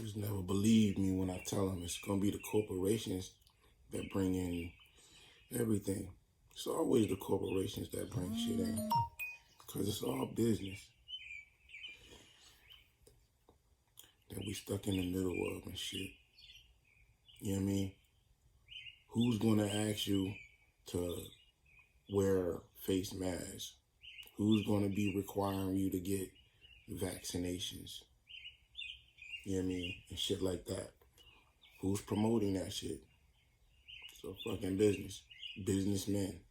Just never believe me when I tell them it's going to be the corporations that bring in everything. It's always the corporations that bring shit in. Because it's all business that we stuck in the middle of and shit. You know what I mean? Who's going to ask you to wear face masks? Who's going to be requiring you to get vaccinations? You know what I mean? And shit like that. Who's promoting that shit? So fucking business. Businessmen.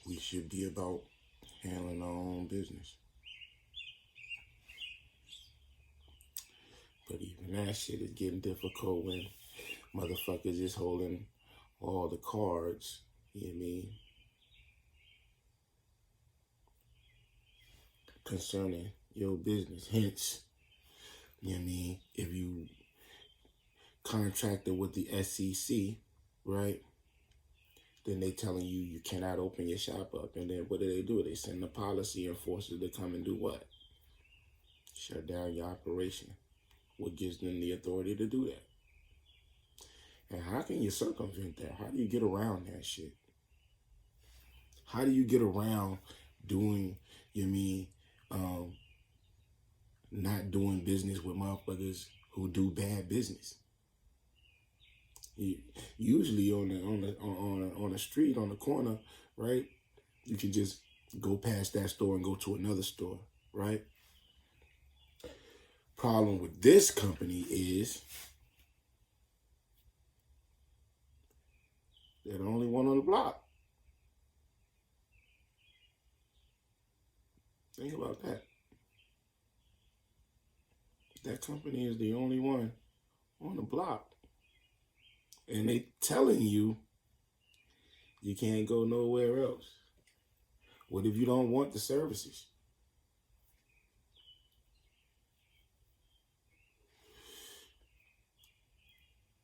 We should be about handling our own business. But even that shit is getting difficult when motherfuckers is holding all the cards, you know what I mean, concerning your business. Hence, you know what I mean, if you contracted with the SEC, right, then they telling you you cannot open your shop up. And then what do? They send the policy enforcers to come and do what? Shut down your operation. What gives them the authority to do that? And how can you circumvent that? How do you get around that shit? How do you get around doing, you know what I mean, not doing business with motherfuckers who do bad business? Usually on the street, on the corner, right? You can just go past that store and go to another store, right? Problem with this company is they're the only one on the block. Think about that. That company is the only one on the block. And they telling you you can't go nowhere else. What if you don't want the services?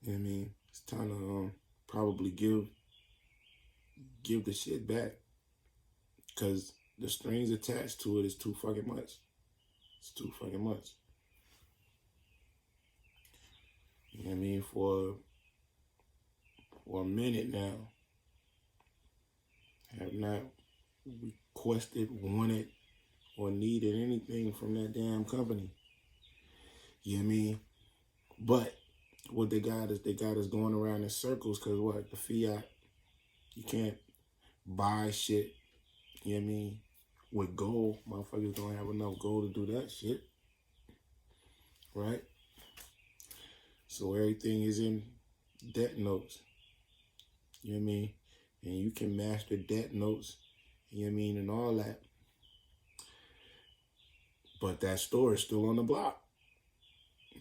You know what I mean? It's time to probably give the shit back. Because the strings attached to it is too fucking much. It's too fucking much. You know what I mean? For a minute now, have not requested, wanted, or needed anything from that damn company. You know what I mean? But what they got is going around in circles, because what? The fiat, you can't buy shit, you know what I mean, with gold. Motherfuckers don't have enough gold to do that shit. Right? So everything is in debt notes. You know what I mean? And you can master debt notes, you know what I mean, and all that. But that store is still on the block.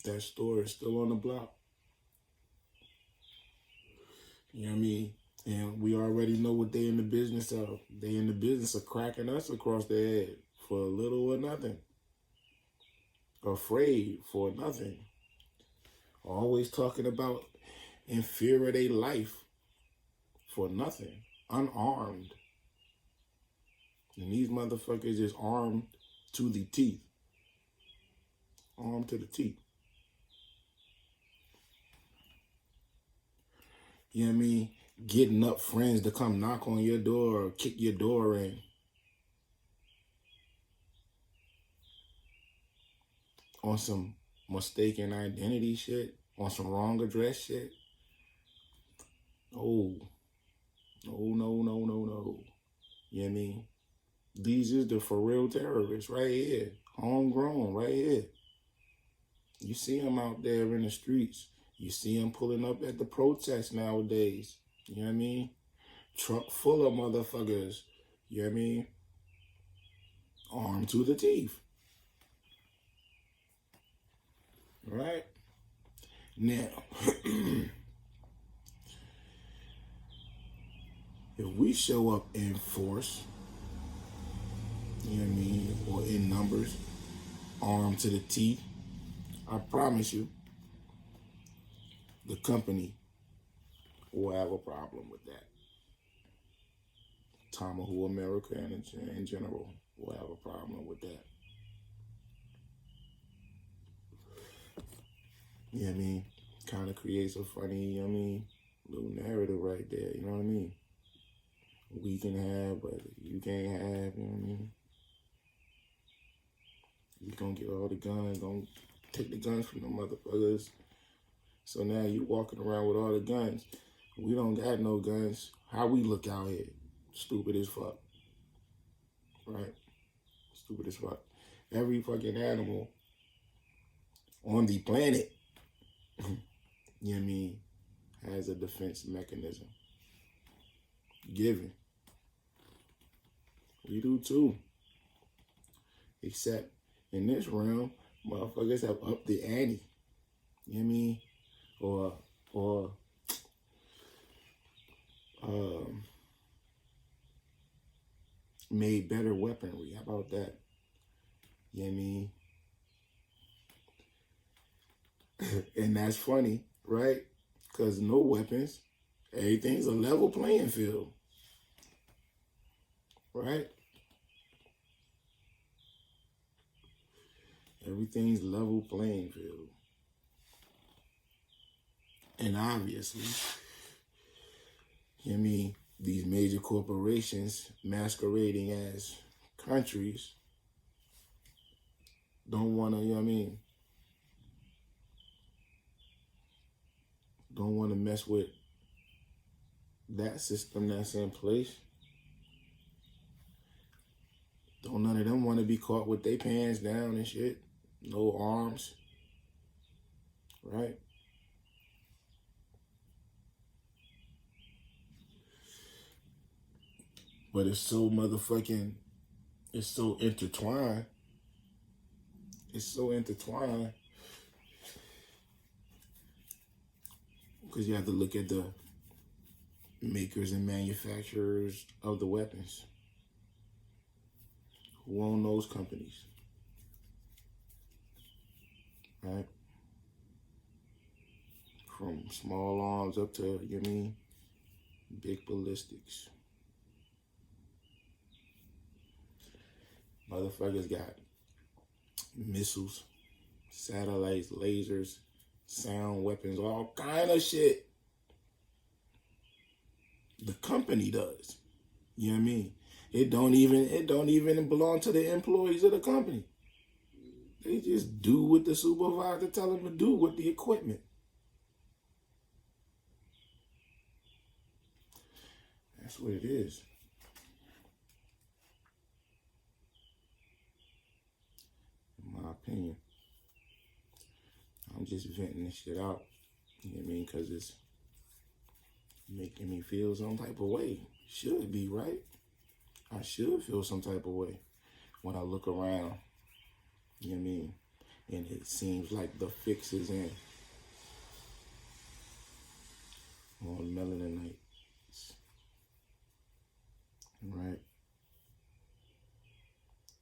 That store is still on the block. You know what I mean? And we already know what they in the business of. They in the business of cracking us across the head for little or nothing. Afraid for nothing. Always talking about inferior life for nothing. Unarmed. And these motherfuckers is armed to the teeth. Armed to the teeth. You know what I mean? Getting up friends to come knock on your door or kick your door in. On some mistaken identity shit. On some wrong address shit. Oh. No. You know what I mean? These is the for real terrorists right here. Homegrown right here. You see them out there in the streets. You see them pulling up at the protests nowadays. You know what I mean? Truck full of motherfuckers. You know what I mean? Armed to the teeth. Right? Now, if we show up in force, you know what I mean, or in numbers, armed to the teeth, I promise you, the company will have a problem with that. Tomahawk America in general will have a problem with that. You know what I mean? Kind of creates a funny, you know what I mean, little narrative right there, you know what I mean? We can have, but you can't have, you know what I mean? You gonna get all the guns, gonna take the guns from the motherfuckers. So now you walking around with all the guns. We don't got no guns. How we look out here? Stupid as fuck. Right? Stupid as fuck. Every fucking animal on the planet, you know what I mean, has a defense mechanism. Given. We do too. Except in this realm, motherfuckers have upped the ante. You know what I mean? Or made better weaponry. How about that? You know what I mean? And that's funny, right? Because no weapons. Everything's a level playing field. Right? Everything's level playing field. And obviously, you know what I mean, these major corporations masquerading as countries don't want to, you know what I mean, don't want to mess with that system that's in place. Don't none of them want to be caught with their pants down and shit. No arms. Right? But it's so motherfucking, it's so intertwined. It's so intertwined. Because you have to look at the makers and manufacturers of the weapons. Who own those companies? Right? From small arms up to, you know what I mean, big ballistics. Motherfuckers got missiles, satellites, lasers, sound weapons, all kind of shit. The company does. You know what I mean? It don't even belong to the employees of the company. They just do what the supervisor tell them to do with the equipment. That's what it is. In my opinion. I'm just venting this shit out. You know what I mean? Because it's making me feel some type of way. Should be, right? I should feel some type of way when I look around. You know what I mean? And it seems like the fix is in on melaninite. Right?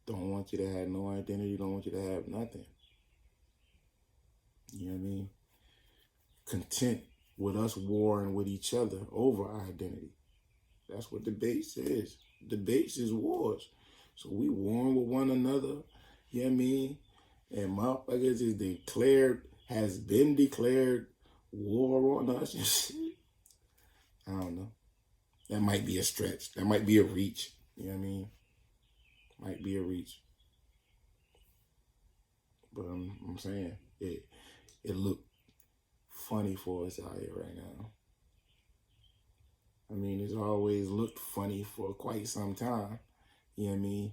Don't want you to have no identity, don't want you to have nothing. You know what I mean? Content with us warring with each other over our identity. That's what debates is. Debates is wars. So we warring with one another, you know what I mean? And motherfuckers has been declared war on us and shit. I don't know. That might be a stretch. That might be a reach. You know what I mean? Might be a reach. But I'm saying it looked funny for us out here right now. I mean, it's always looked funny for quite some time. You know what I mean?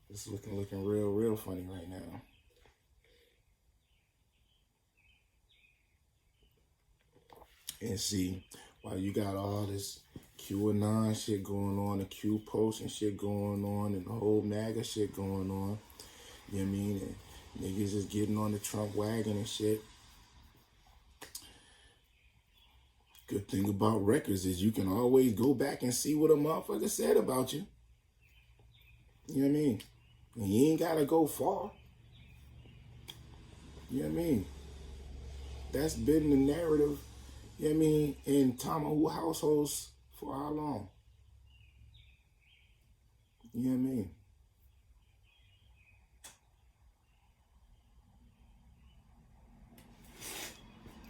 It's looking real funny right now. And see, while you got all this QAnon shit going on, the Q post and shit going on, and the whole MAGA shit going on, you know what I mean? And niggas is getting on the Trump wagon and shit. Good thing about records is you can always go back and see what a motherfucker said about you. You know what I mean? And you ain't gotta go far. You know what I mean? That's been the narrative, you know what I mean, in Tomahawk households for how long? You know what I mean?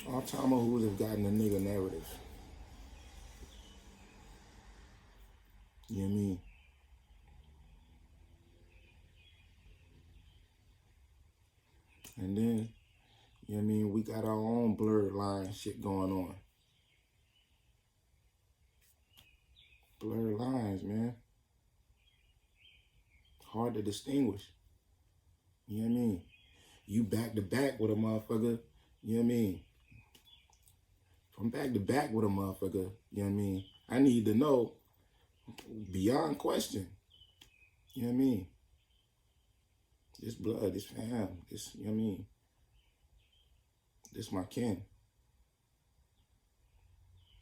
All Tomahawks have gotten a nigga narrative. You know what I mean? And then, you know what I mean, we got our own blurred line shit going on. Blurred lines, man. Hard to distinguish. You know what I mean? You back to back with a motherfucker, you know what I mean? From back to back with a motherfucker, you know what I mean? I need to know beyond question. You know what I mean? This blood, this fam, this, you know what I mean? This my kin.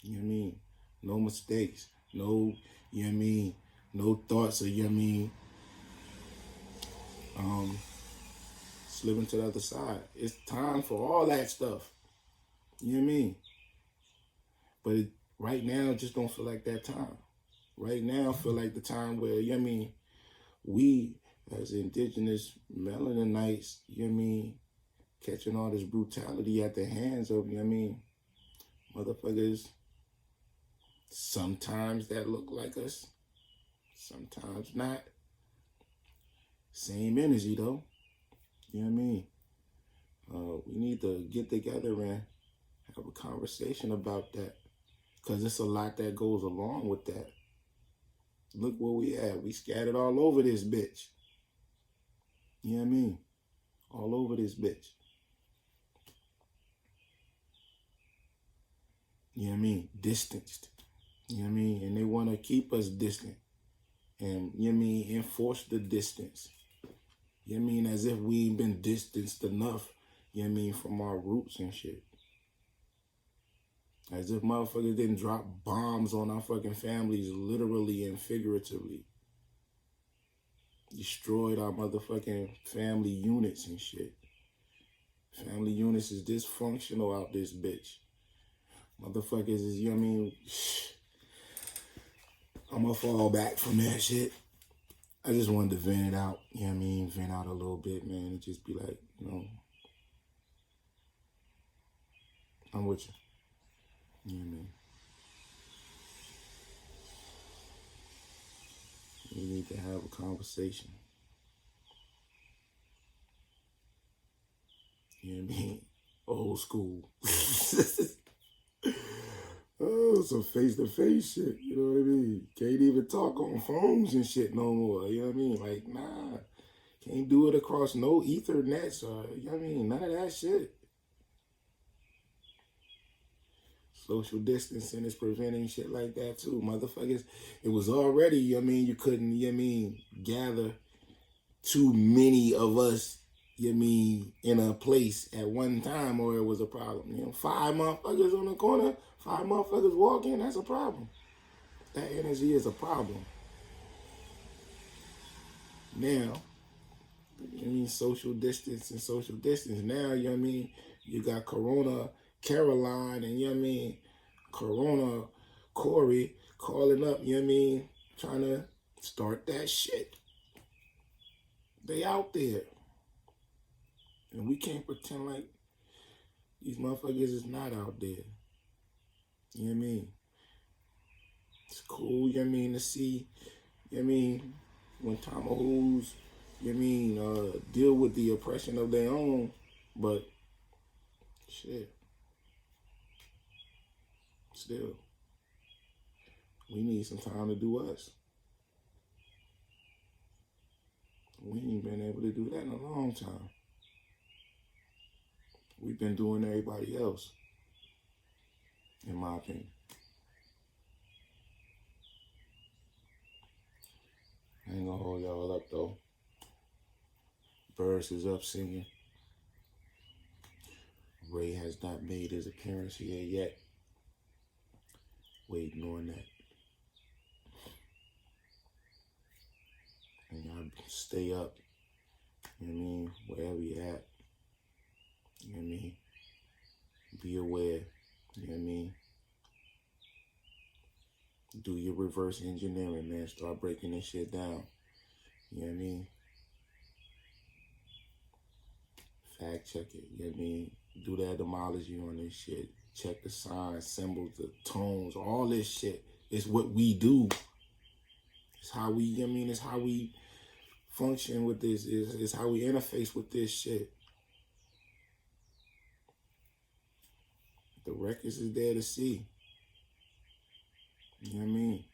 You know what I mean? No mistakes. No, you know what I mean? No thoughts of, you know what I mean? Slipping to the other side. It's time for all that stuff. You know what I mean? But right now, it just don't feel like that time. Right now, I feel like the time where, you know what I mean, we as indigenous melaninites, you know what I mean, catching all this brutality at the hands of, you know what I mean, motherfuckers, sometimes that look like us, sometimes not. Same energy though, you know what I mean? We need to get together and have a conversation about that, because it's a lot that goes along with that. Look where we at. We scattered all over this bitch. You know what I mean? All over this bitch. You know what I mean? Distanced. You know what I mean? And they want to keep us distant. And, you know what I mean, enforce the distance. You know what I mean? As if we ain't been distanced enough, you know what I mean, from our roots and shit. As if motherfuckers didn't drop bombs on our fucking families, literally and figuratively. Destroyed our motherfucking family units and shit. Family units is dysfunctional out this bitch. Motherfuckers is, you know what I mean? I'm gonna fall back from that shit. I just wanted to vent it out, you know what I mean? Vent out a little bit, man, and just be like, you know, I'm with you. You know what I mean? We need to have a conversation. You know what I mean? Old school. Oh, some face-to-face shit, you know what I mean? Can't even talk on phones and shit no more, you know what I mean? Like, nah, can't do it across no Ethernets or, you know what I mean? None of that shit. Social distancing is preventing shit like that too, motherfuckers. It was already, you know what I mean, you couldn't, you know what I mean, gather too many of us, you know what I mean, in a place at one time, or it was a problem. You know, 5 motherfuckers on the corner, 5 motherfuckers walking, that's a problem. That energy is a problem. Now, you know what I mean, social distance and social distance. Now, you know what I mean, you got Corona Caroline and, you know what I mean, Corona Corey calling up, you know what I mean, trying to start that shit. They out there. And we can't pretend like these motherfuckers is not out there. You know what I mean? It's cool, you know what I mean, to see, you know what I mean, when Tomahawks, you know what I mean, deal with the oppression of their own, but shit. Still, we need some time to do us. We ain't been able to do that in a long time. We've been doing everybody else, in my opinion. I ain't gonna hold y'all up though. Burris is up singing. Ray has not made his appearance here yet. Waiting on that. And y'all stay up, you know what I mean, wherever you at. You know what I mean? Be aware. You know what I mean? Do your reverse engineering, man. Start breaking this shit down. You know what I mean? Fact check it. You know what I mean? Do the etymology on this shit. Check the signs, symbols, the tones, all this shit. It's what we do. It's how we, you know what I mean? It's how we function with this. It's how we interface with this shit. The records is there to see. You know what I mean?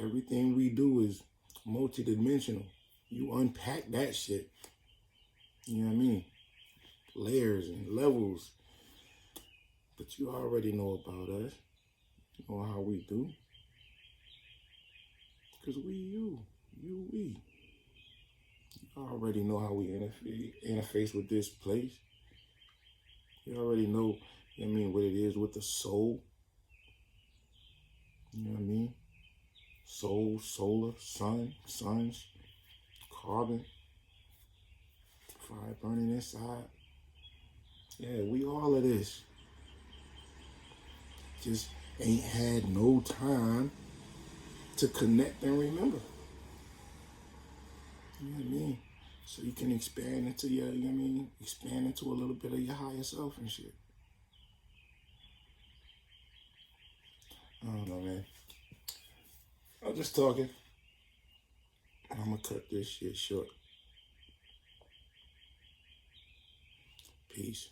Everything we do is multidimensional. You unpack that shit. You know what I mean? Layers and levels. But you already know about us. You know how we do. Because we you. You we. You already know how we interface with this place. You already know, you know what I mean, what it is with the soul. You know what I mean? Soul, solar, sun, suns, carbon, fire burning inside. Yeah, we all of this. Just ain't had no time to connect and remember. You know what I mean? So you can expand into your, you know what I mean? Expand into a little bit of your higher self and shit. I don't know, man. I'm just talking. I'm gonna cut this shit short. Peace.